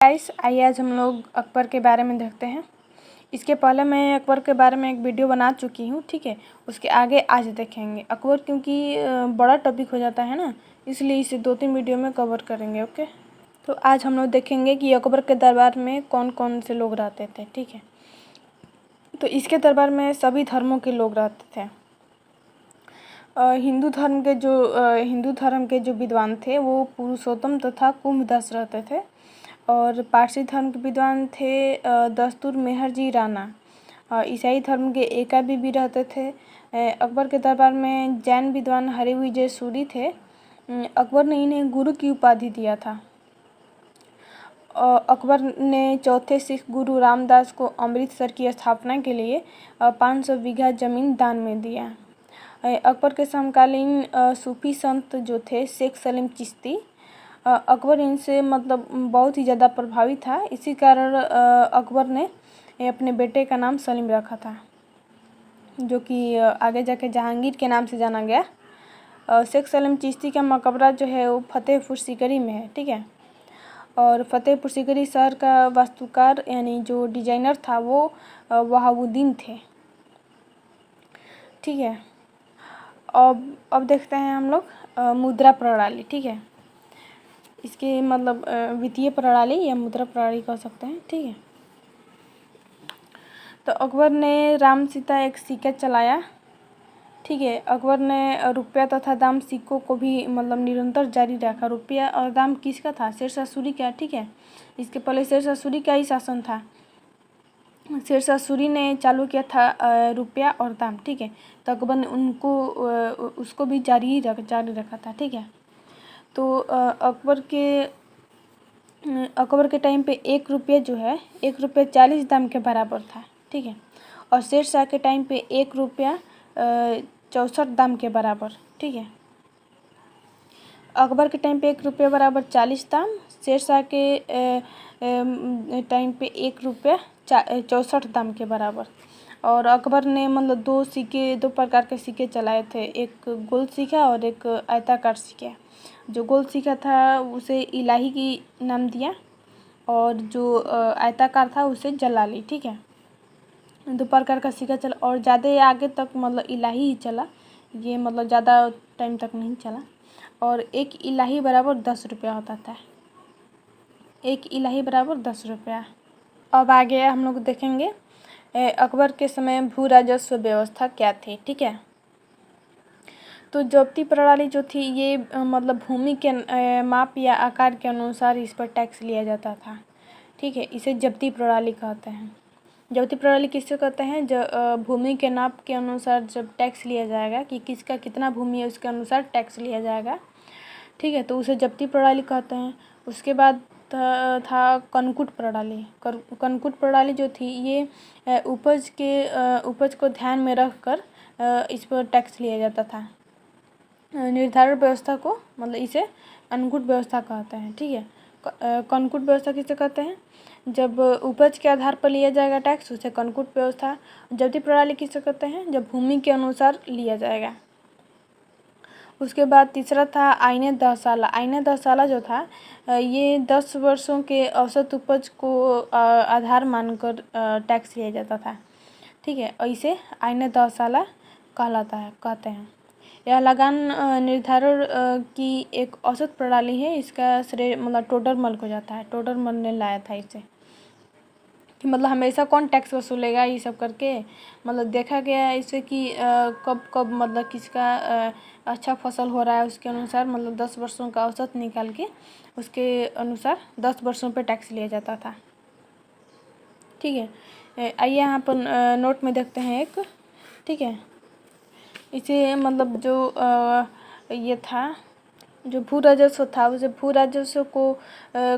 Guys, आइए आज हम लोग अकबर के बारे में देखते हैं। इसके पहले मैं अकबर के बारे में एक वीडियो बना चुकी हूँ, ठीक है। उसके आगे आज देखेंगे अकबर, क्योंकि बड़ा टॉपिक हो जाता है ना, इसलिए इसे 2-3 वीडियो में कवर करेंगे। ओके, तो आज हम लोग देखेंगे कि अकबर के दरबार में कौन कौन से लोग रहते थे, ठीक है। तो इसके दरबार में सभी धर्मों के लोग रहते थे। हिंदू धर्म के जो विद्वान थे वो पुरुषोत्तम तथा कुंभदास रहते थे, और पारसी धर्म के विद्वान थे दस्तूर मेहरजी राणा। ईसाई धर्म के एका बीबी रहते थे। अकबर के दरबार में जैन विद्वान हरिविजय सूरी थे। अकबर ने इन्हें गुरु की उपाधि दिया था। अकबर ने चौथे सिख गुरु रामदास को अमृतसर की स्थापना के लिए 500 बीघा जमीन दान में दिया। अकबर के समकालीन सूफी संत जो थे शेख सलीम चिश्ती, अकबर इनसे मतलब बहुत ही ज़्यादा प्रभावित था। इसी कारण अकबर ने अपने बेटे का नाम सलीम रखा था, जो कि आगे जाके जहांगीर के नाम से जाना गया। शेख सलीम चिश्ती का मकबरा जो है वो फतेहपुर सीकरी में है, ठीक है। और फतेहपुर सीकरी शहर का वास्तुकार यानी जो डिजाइनर था वो वहाबुद्दीन थे, ठीक है। अब देखते हैं हम लोग मुद्रा प्रणाली, ठीक है। इसके मतलब वित्तीय प्रणाली या मुद्रा प्रणाली कह सकते हैं, ठीक है। तो अकबर ने राम सीता एक सिक्का चलाया, ठीक है। अकबर ने रुपया तथा दाम सिक्कों को भी मतलब निरंतर जारी रखा। रुपया और दाम किसका था? शेरशाह सूरी का, ठीक है। इसके पहले शेरशाह सूरी का ही शासन था। शेरशाह सूरी ने चालू किया था रुपया और दाम, ठीक है। तो अकबर ने उसको भी जारी रखा था, ठीक है। तो अकबर के टाइम पे 1 रुपया जो है 1 रुपया 40 दाम के बराबर था, ठीक है। और शेरशाह के टाइम पे 1 रुपया 64 दाम के बराबर, ठीक है। अकबर के टाइम पे 1 रुपया बराबर 40 दाम, शेरशाह के टाइम पे 1 रुपया 64 दाम के बराबर। और अकबर ने मतलब 2 प्रकार के सिक्के चलाए थे, एक गोल सिक्का और एक आयताकार सिक्का। जो गोल सिक्का था उसे इलाही की नाम दिया, और जो आयताकार था उसे जलाली, ठीक है। 2 प्रकार का सिक्का चला, और ज़्यादा आगे तक मतलब इलाही ही चला, ये मतलब ज़्यादा टाइम तक नहीं चला। और 1 इलाही बराबर 10 रुपया होता था। 1 इलाही बराबर 10 रुपया। अब आगे हम लोग देखेंगे अकबर के समय भू राजस्व व्यवस्था क्या थी, ठीक है। तो जब्ती प्रणाली जो थी ये मतलब भूमि के माप या आकार के अनुसार इस पर टैक्स लिया जाता था, ठीक है। इसे जब्ती प्रणाली कहते हैं। जब्ती प्रणाली किससे कहते हैं? जब भूमि के नाप के अनुसार जब टैक्स लिया जाएगा कि किसका कितना भूमि है उसके अनुसार टैक्स लिया जाएगा, ठीक है। तो उसे जब्ती प्रणाली कहते हैं। उसके बाद था कनकुट प्रणाली। कनकुट प्रणाली जो थी ये उपज को ध्यान में रखकर इस पर टैक्स लिया जाता था। निर्धारण व्यवस्था को मतलब इसे अनुकूट व्यवस्था कहते हैं, ठीक है। कनकुट व्यवस्था किसे कहते हैं? जब उपज के आधार पर लिया जाएगा टैक्स उसे कनकुट व्यवस्था। जब्ती प्रणाली किसे कहते हैं? जब भूमि के अनुसार लिया जाएगा। उसके बाद तीसरा था आईने दहसाला। आईने दहसाला जो था ये 10 वर्षों के औसत उपज को आधार मानकर टैक्स लिया जाता था, ठीक है। और इसे आईने दहसाला कहते हैं। यह लगान निर्धारण की एक औसत प्रणाली है। इसका श्रेय मतलब टोडरमल को जाता है। टोडरमल ने लाया था इसे, कि मतलब हमेशा कौन टैक्स वसूलेगा ये सब करके मतलब देखा गया है इसे कि कब कब मतलब किसका अच्छा फसल हो रहा है उसके अनुसार मतलब 10 वर्षों का औसत निकाल के उसके अनुसार 10 वर्षों पे टैक्स लिया जाता था, ठीक है। आइए यहाँ पर नोट में देखते हैं एक, ठीक है। इसे मतलब जो ये था जो भू राजस्व था उसे भू राजस्व को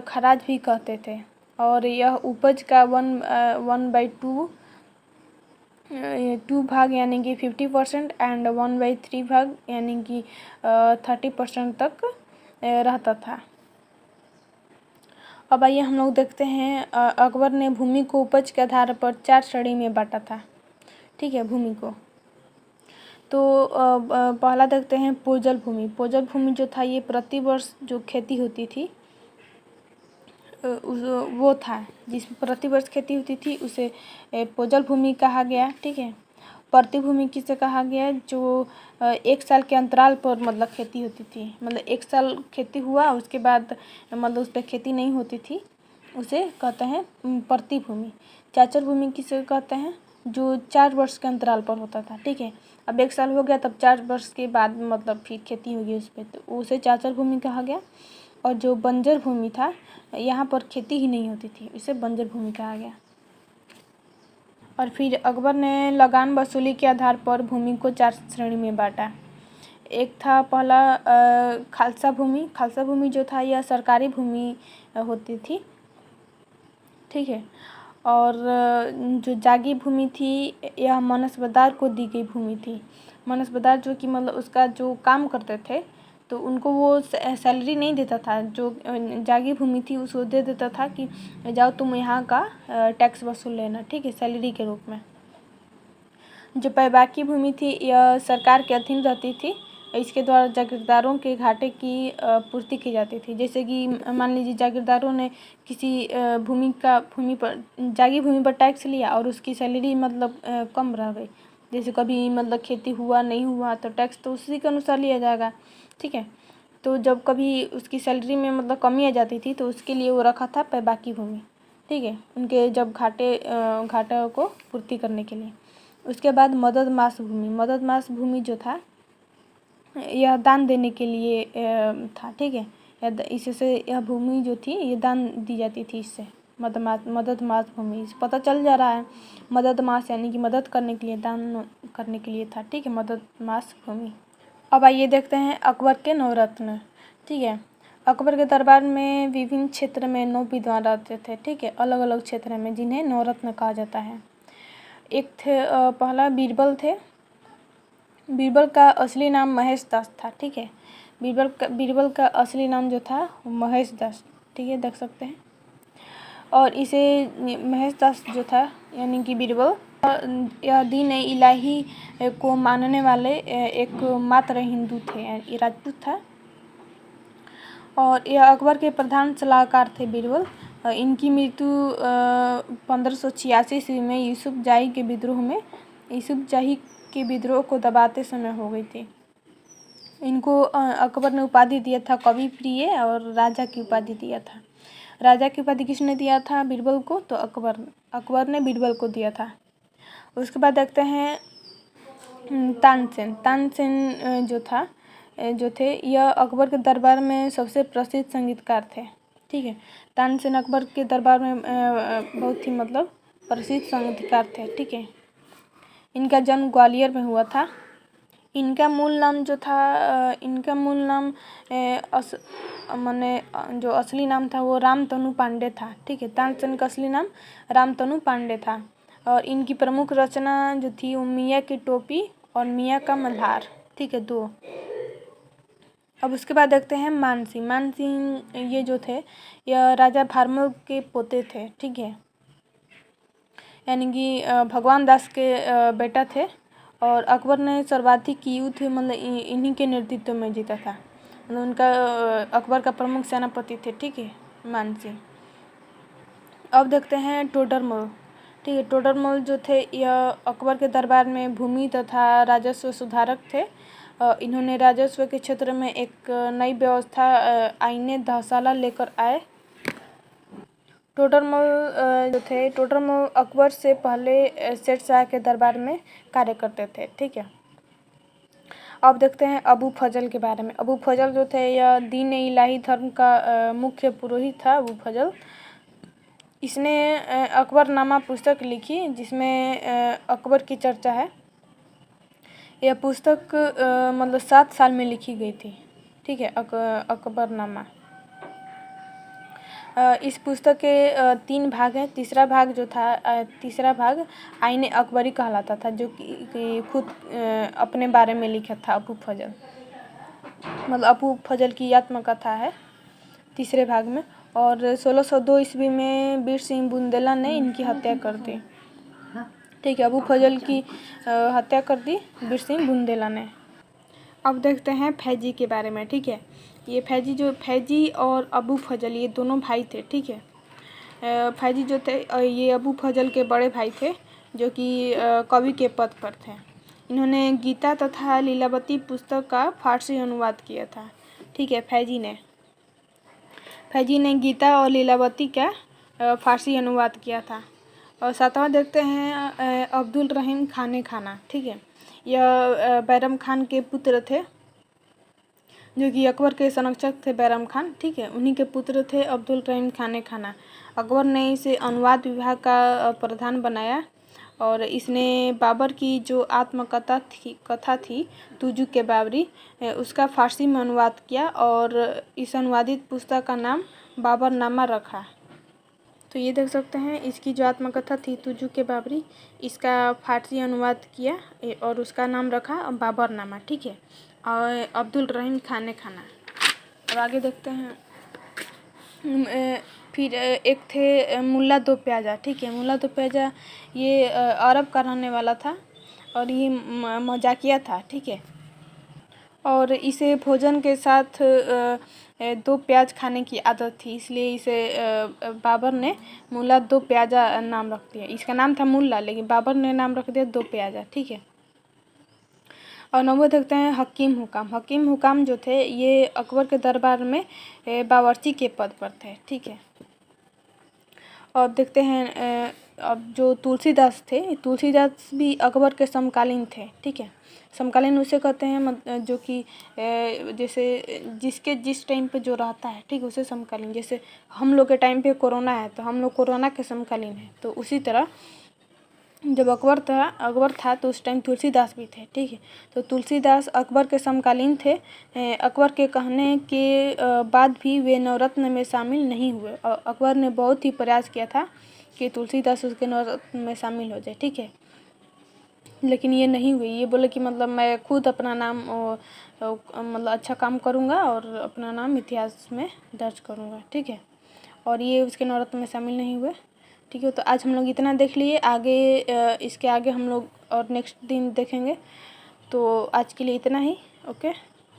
खराज भी कहते थे। और यह उपज का 1/2 भाग यानी कि 50% एंड 1/3 भाग यानी कि 30% तक रहता था। अब आइए हम लोग देखते हैं अकबर ने भूमि को उपज के आधार पर 4 श्रेणी में बांटा था, ठीक है। भूमि को तो पहला देखते हैं पोजल भूमि। पोजल भूमि जो था ये प्रति वर्ष जो खेती होती थी वो था जिसमें प्रतिवर्ष खेती होती थी, उसे पोजल भूमि कहा गया। ठीक है, प्रतिभूमि किसे कहा गया? जो 1 साल के अंतराल पर मतलब खेती होती थी, मतलब 1 साल खेती हुआ उसके बाद मतलब उस पर खेती नहीं होती थी, उसे कहते हैं प्रतिभूमि। चाचर भूमि किसे कहते हैं? जो 4 वर्ष के अंतराल पर होता था। ठीक है, अब 1 साल हो गया, तब 4 वर्ष के बाद मतलब फिर खेती होगी उस पर, तो उसे चाचर भूमि कहा गया। और जो बंजर भूमि था, यहाँ पर खेती ही नहीं होती थी, इसे बंजर भूमि कहा गया। और फिर अकबर ने लगान वसूली के आधार पर भूमि को 4 श्रेणी में बांटा। एक था पहला खालसा भूमि। खालसा भूमि जो था यह सरकारी भूमि होती थी। ठीक है, और जो जागी भूमि थी यह मनसबदार को दी गई भूमि थी। मनसबदार जो कि मतलब उसका जो काम करते थे तो उनको वो सैलरी नहीं देता था, जो जागी भूमि थी उसको दे देता था कि जाओ तुम यहाँ का टैक्स वसूल लेना। ठीक है, सैलरी के रूप में। जो पैबाकी भूमि थी यह सरकार के अधीन रहती थी, इसके द्वारा जागीरदारों के घाटे की पूर्ति की जाती थी। जैसे कि मान लीजिए जागीरदारों ने किसी भूमि पर जागी भूमि पर टैक्स लिया और उसकी सैलरी मतलब कम रह गई, जैसे कभी मतलब खेती हुआ नहीं हुआ तो टैक्स तो उसी के अनुसार लिया जाएगा। ठीक है, तो जब कभी उसकी सैलरी में मतलब कमी आ जाती थी तो उसके लिए वो रखा था पैबाकी भूमि। ठीक है, उनके जब घाटे को पूर्ति करने के लिए। उसके बाद मदद मास भूमि। मदद मास भूमि जो था यह दान देने के लिए था। ठीक है, इससे यह भूमि जो थी ये दान दी जाती थी। इससे मदद मास भूमि पता चल जा रहा है, मदद मास यानी कि मदद करने के लिए, दान करने के लिए था। ठीक है, मदद मास भूमि। अब आइए देखते हैं अकबर के नवरत्न। ठीक है, अकबर के दरबार में विभिन्न क्षेत्र में 9 विद्वान रहते थे। ठीक है, अलग अलग क्षेत्र में, जिन्हें नवरत्न कहा जाता है। एक थे पहला बीरबल थे। बीरबल का असली नाम महेश दास था। ठीक है, बीरबल का असली नाम जो था महेश दास। ठीक है, देख सकते हैं। और इसे महेश दास जो था यानी कि बीरबल, यह दीन इलाही को मानने वाले एक मात्र हिंदू थे, ये राजपूत था। और यह अकबर के प्रधान सलाहकार थे बीरबल। इनकी मृत्यु 1586 ईस्वी में यूसुफ जाही के विद्रोह को दबाते समय हो गई थी। इनको अकबर ने उपाधि दिया था कवि प्रिय, और राजा की उपाधि दिया था। राजा की उपाधि किसने दिया था बीरबल को? तो अकबर ने बीरबल को दिया था। उसके बाद देखते हैं तानसेन। तानसेन जो थे यह अकबर के दरबार में सबसे प्रसिद्ध संगीतकार थे। ठीक है, तानसेन अकबर के दरबार में बहुत ही मतलब प्रसिद्ध संगीतकार थे। ठीक है, इनका जन्म ग्वालियर में हुआ था। इनका मूल नाम जो था माने जो असली नाम था वो रामतनु पांडे था। ठीक है, तानसेन का असली नाम रामतनु पांडे था। और इनकी प्रमुख रचना जो थी वो मियाँ की टोपी और मियाँ का मल्हार। ठीक है, 2। अब उसके बाद देखते हैं मानसिंह ये जो थे यह राजा भारमल के पोते थे। ठीक है, यानी कि भगवान दास के बेटा थे। और अकबर ने सर्वाधिक युद्ध मतलब इन्हीं के नेतृत्व में जीता था, मतलब उनका अकबर का प्रमुख सेनापति थे। ठीक है, मानसिंह। अब देखते हैं टोडरमल। ठीक है, टोडरमल जो थे यह अकबर के दरबार में भूमि तथा राजस्व सुधारक थे। इन्होंने राजस्व के क्षेत्र में एक नई व्यवस्था आईने दहसाला लेकर आए। टोडरमल अकबर से पहले शेरशाह के दरबार में कार्य करते थे। ठीक है, अब देखते हैं अबू फजल के बारे में। अबू फजल जो थे यह दीन इलाही धर्म का मुख्य पुरोहित था। अबू फजल, इसने अकबरनामा पुस्तक लिखी जिसमें अकबर की चर्चा है। यह पुस्तक मतलब 7 साल में लिखी गई थी। ठीक है, अकबरनामा। इस पुस्तक के 3 भाग हैं। तीसरा भाग आईने अकबरी कहलाता था, जो कि खुद अपने बारे में लिखा था अबू फजल, मतलब अबू फजल की आत्मकथा है तीसरे भाग में। और 1602 ईस्वी में बीर सिंह बुंदेला ने इनकी हत्या कर दी। ठीक है, अबू फजल की हत्या कर दी बीर सिंह बुंदेला ने। अब देखते हैं फैजी के बारे में। ठीक है, ये फैजी और अबू फजल ये दोनों भाई थे। ठीक है, फैजी जो थे ये अबू फजल के बड़े भाई थे, जो कि कवि के पद पर थे। इन्होंने गीता तथा लीलावती पुस्तक का फारसी अनुवाद किया था। ठीक है, फैजी ने गीता और लीलावती का फारसी अनुवाद किया था। और सातवां देखते हैं अब्दुल रहीम खाना। ठीक है, यह बैरम खान के पुत्र थे, जो कि अकबर के संरक्षक थे बैरम खान। ठीक है, उन्हीं के पुत्र थे अब्दुल रहीम खाना। अकबर ने इसे अनुवाद विभाग का प्रधान बनाया और इसने बाबर की जो कथा थी तुजू के बाबरी, उसका फारसी में अनुवाद किया और इस अनुवादित पुस्तक का नाम बाबरनामा रखा। तो ये देख सकते हैं, इसकी जो आत्मकथा थी तुजू के बाबरी, इसका फारसी अनुवाद किया और उसका नाम रखा बाबरनामा। ठीक है, और अब्दुल रहीम खाना। अब आगे देखते हैं। फिर एक थे मुल्ला दो प्याजा। ठीक है, मुल्ला दो प्याजा ये अरब का रहने वाला था और ये मजाकिया था। ठीक है, और इसे भोजन के साथ 2 प्याज खाने की आदत थी, इसलिए इसे बाबर ने मुल्ला दो प्याजा नाम रख दिया। इसका नाम था मुल्ला, लेकिन बाबर ने नाम रख दिया 2 प्याजा। ठीक है, और 9वां देखते हैं हकीम हुकाम जो थे ये अकबर के दरबार में बावर्ची के पद पर थे। ठीक है, और देखते हैं अब जो तुलसीदास थे, तुलसीदास भी अकबर के समकालीन थे। ठीक है, समकालीन उसे कहते हैं जो कि जैसे जिसके जिस टाइम पे जो रहता है, ठीक है, उसे समकालीन। जैसे हम लोग के टाइम पे कोरोना है तो हम लोग कोरोना के समकालीन हैं, तो उसी तरह जब अकबर था तो उस टाइम तुलसीदास भी थे। ठीक है, तो तुलसीदास अकबर के समकालीन थे। अकबर के कहने के बाद भी वे नवरत्न में शामिल नहीं हुए और अकबर ने बहुत ही प्रयास किया था कि तुलसीदास उसके नवरत्न में शामिल हो जाए। ठीक है, लेकिन ये नहीं हुई। ये बोले कि मतलब मैं खुद अपना नाम मतलब अच्छा काम करूँगा और अपना नाम इतिहास में दर्ज करूँगा। ठीक है, और ये उसके नवरत्न में शामिल नहीं हुए। ठीक है, तो आज हम लोग इतना देख लिए। आगे इसके आगे हम लोग और नेक्स्ट दिन देखेंगे। तो आज के लिए इतना ही। ओके।